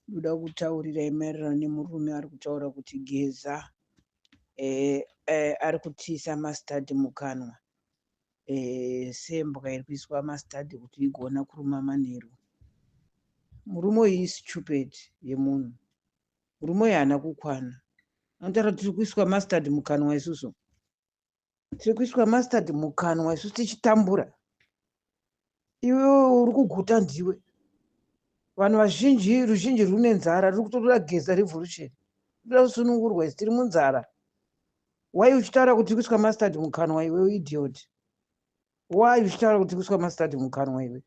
ndoda kutaurira maererano nemurume ari kutaura kuti Geza ari kutiisa mastadi mukanwa sembwa iri kuiswa mastadi kuti igona kuruma manheru. Murume uyu stupid yemunhu. Murume uyu haana kukwana. Anotaura tiri kuiswa mastadi mukanwa isusu. Tiri kuiswa mastadi mukanwa isusu tichitambura. Iwe uri kuguta ndiwe. Vanhu ruzhinji rune nzara ruri kutotora Geza Revolution. Ruri kusunungurwa isi tiri munzara. Why uchitaura kuti kuiswa mastadi mukanwa iwe idiot? Why uchitaura kuti kuiswa mastadi mukanwa iwe?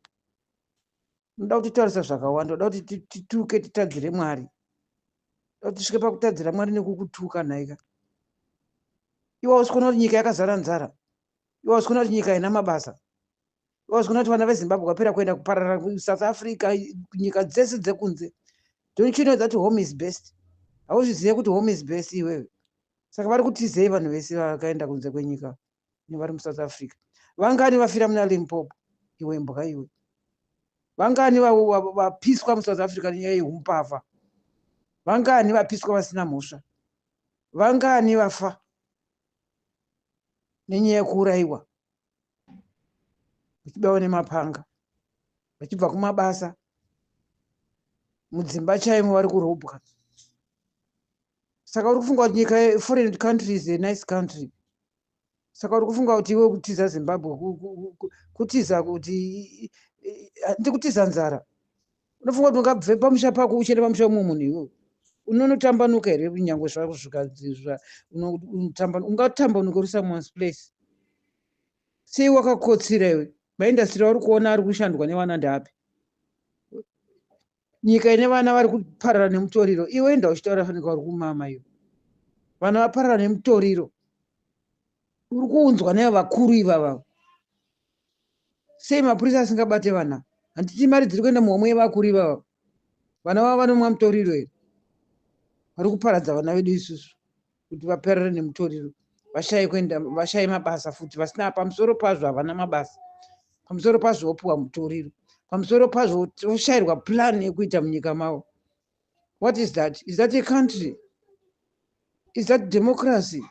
Ndoda kutitaurisa zvakawanda, ndoda kuti tituke titadzire Mwari. Ndoda kuti tisvike pakutadzira Mwari nekukutuka nhaika. Iwe hausi kuona kuti nyika yakazara nzara. Iwe hausi kuona kuti nyika haina mabasa. Iwe hausi kuona kuti vana veZimbabwe vapera kuenda kuparara kuSouth Africa, nyika dzese dzekunze. Don't you know that home is best? Hauzvizive kuti home is best iwewe. Saka vari kutizei vanhu vese vakaenda kunze kwenyika nevari muSouth Africa. Vangani vafira muna Limpopo? Iwe mbwa iwe. Vangani vapiswa muSouth Africa nenyaya yehumbavha? Vangani vapiswa vasina mhosva? Vangani vafa nenyaya yekuurayiwa vachibawa nemapanga vachibva kumabasa mudzimba chaimo vari kurobwa? Saka uri kufunga kuti nyika foreign country is a nice country. Saka uri kufunga kuti iwe kutiza Zimbabwe kutiza kuti ndikutiza nzara. Unofunga kuti ungabve pamusha pako uchienda pamusha munhu iwe. Unonotambanuka here kunyangwe zvako zvikadzizva ungatambanuka uri someone's place. Sei wakakotsira iwe? Maindastri auri kuona ari kushandwa nevana ndapi? Nyika ine vana vari kuparara nemutoriro. Iwe enda uchitaura fanika uri kumama iwe. Vana vaparara nemutoriro. Uri kuunzwa nevakuru ivava. Sei mapurisa asingabate vana? Handiti mari dziri kuenda muhomwe yevakuru ivava. Vana vavo vanomwa mutoriro here. Vari kuparadza vana vedu isusu kuti vaparare nemutoriro. Vashaye mabasa futi vasina pamusoro pazvo havana mabasa. Pamusoro pazvo vopuwa mutoriro. Pamusoro pazvo voshayirwa plan yekuita munyika mavo. What is that? Is that a country? Is that democracy?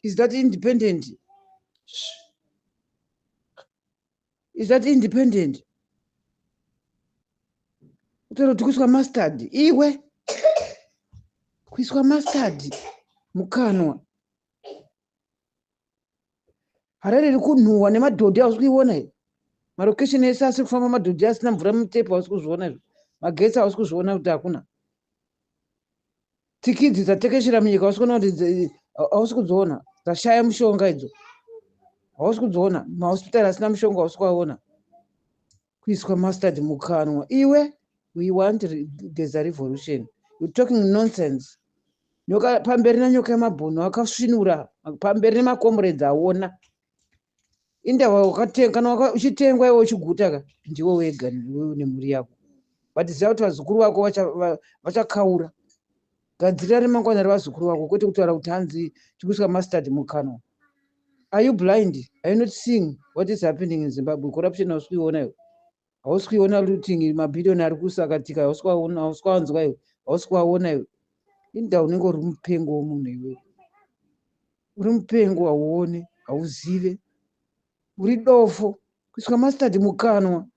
Is that independent? Is that independent? Utero kuti kuiswa mastadi. Iwe kuiswa mastadi mukanwa. Harare iri kunhuhwa nemadhodhi hausi kuiona here. Marokesheni ese asi kufamba madhodhi asina mvura mutepa hausi kuzviona izvo. Magetsi hausi kuzviona kuti hakuna. Tikidzi dzatekeshera munyika hausi kuona kuti hausi kudziona. Dzashaya mushonga idzo. Hausi kudziona. Mahospitari asina mushonga hausi kuaona. Kuiswa mastadi mukanwa. Iwe we want Geza Revolution. You're talking nonsense. Nyoka pamberi na nyoka yamabhunu akasvinura pamberi nemakomrades aona. Indawa wakatenga kana uchitengwa iwe uchiguta ka ndiwe wega nemhuri yako. But ziva kuti vazukuru vako vachakaura. Gadzirira remangwana revazukuru vako kwete kutaura kuti hanzi tikuiswa mastadi mukanwa. Are you blind? Are you not seeing what is happening in Zimbabwe? Corruption hausi kuiona iwe. Hausi kuiona looting mabhirioni ari kusakatika hausi kuaona hausi kuanzwa iwe. Hausi kuaona iwe. Inda unenge uri mupengo womunhu iwe. Uri mupengo hauone, hauzive. Uri dofo. Kuiswa mastadi mukanwa.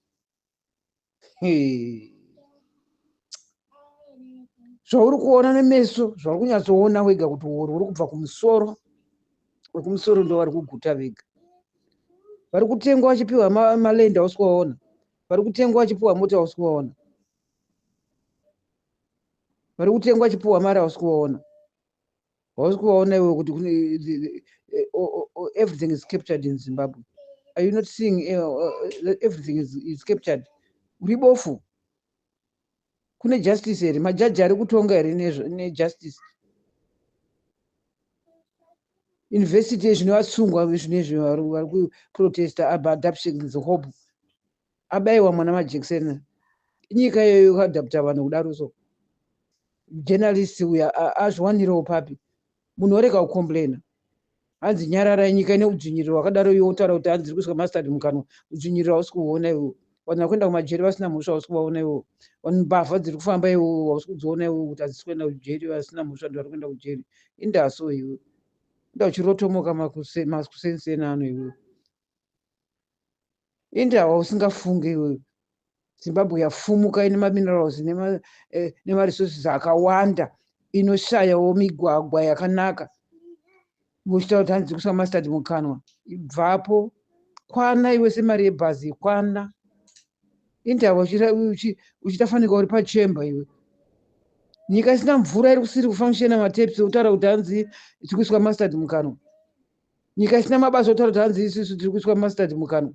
Zvauri kuona nemeso, zvauri kunyatsoona wega kuti uri kubva kumusoro. Wekumusoro ndo vari kuguta vega. Vari kutengwa vachipiwa malenda hausi kuaona. Vari kutengwa vachipiwa mota hausi kuaona. Vari kutengwa vachipiwa mari hausi kuaona. Hausi kuaona iwe kuti everything is captured in Zimbabwe. Are you not seeing everything is captured? Uri bofu. Kune justice here. Majaji ari kutonga here nejustice. University zvinovasungwa zvinezvi vari kuprotesta abadaptions hope. Abaiwa mwana majekiseni. Nyika iyoyo yakadhaputa vanhu kudaro so. Journalists uya azviwanirawo papi. Munhu orega kukomplaina. Hanzi nyarara nyika ine udzvinyiriro wakadaro iwe utaura kuti hanzi kuiswa mastadi mukanwa. Udzvinyiriro hausi kuona iwe. vanhu vakuenda kumajeri vasina mhosva hausi kuvaona iwo, vanhu mbavha dziri kufamba iwo hausi kudziona iwo kuti hadzisi kuenda kujeri, vasina mhosva ndi vari kuenda kujeri. Indaso iwe inda uchirotomoka makusenseni ano iwe, indawa usingafunge iwe. Zimbabwe yafumuka ine maminerals nemarisources akawanda, inoshayawo migwagwa yakanaka. Muchitaura kuti hanzi kuswa mastard mukanwa, ibvapo. Kwana iwe semari yebhazi, kwana. Indaba uchitafanika uri pachemba iwe. Nyika isina mvura iri kusiri kufanishena matepsi utaura kuti hanzi tiri kuiswa mastard mukanwa. Nyika isina mabasa utaura kuti hanzi isusu tiri kuiswa mastard mukanwa.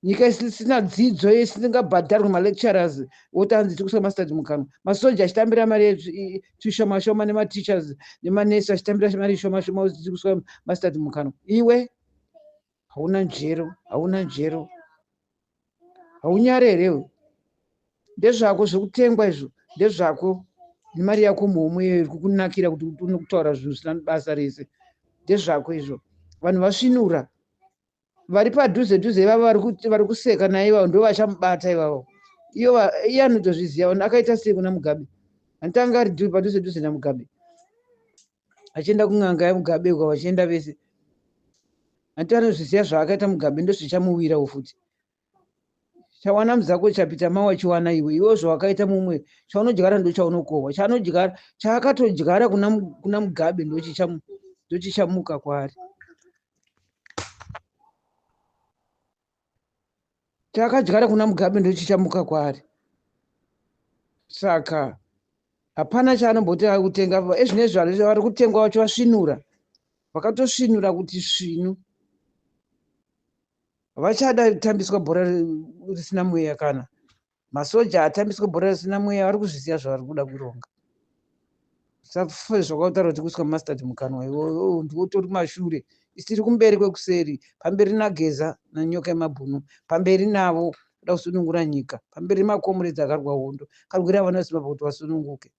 Nyika isina dzidzo isingabhadharwe malecturers woti hanzi tiri kuiswa mastard mukanwa. Masoja achitambira mari tushoma shoma nematichers nemanesi achitambira mari shoma shoma tiri kuiswa mastard mukanwa. Iwe hauna njero, hauna njero, haunyarere. Ndezvako zvokutengwa izvo, ndezvako nemari yako muhomwe iri kukunakira kuti unokutaura zvinhu zvisina basa rese. Ndezvako izvo. Vanhu vasvinura vari padhuze dhuze ivavo vari kuseka naye ivavo ndo vachamubata ivavo. Iye anotozviziva vanhu akaita sei kuna Mugabe. Anotanga ari padhuze dhuze naMugabe, achienda kun'anga yaMugabe uko vachienda vese. Anti anozviziva zvaakaita Mugabe ndozvichamuwirawo futi. Chawana muzako chapita mawa chiwana iwe zvawakaita mumwe chaunodyara ndo chaunokohwa. Chaanodyara chaakatodyara kuna Mugabe ndo chichamuka kwaari. Chaakadyara kuna Mugabe ndo chichamuka kwaari. Saka hapana chaanomboti akutenga. Ezvinezvi vari kutengwa vacho vasvinura, vakatosvinura kuti svinu. Vachada kutambiswa bhora risina mweya. Kana masoja atambiswa bhora risina mweya vari kuzviziva zvavari kuda kuronga. Zvakautaura kuti kuiswa mastard mukanwa iwo ndiwotori mashure. Isiri kumberi kwekuseri, pamberi nageza nanyoka yemabhunu, pamberi navo kuda kusunungura nyika, pamberi makomuredzi akarwa hondo, karwira vana veZimbabwe kuti vasununguke.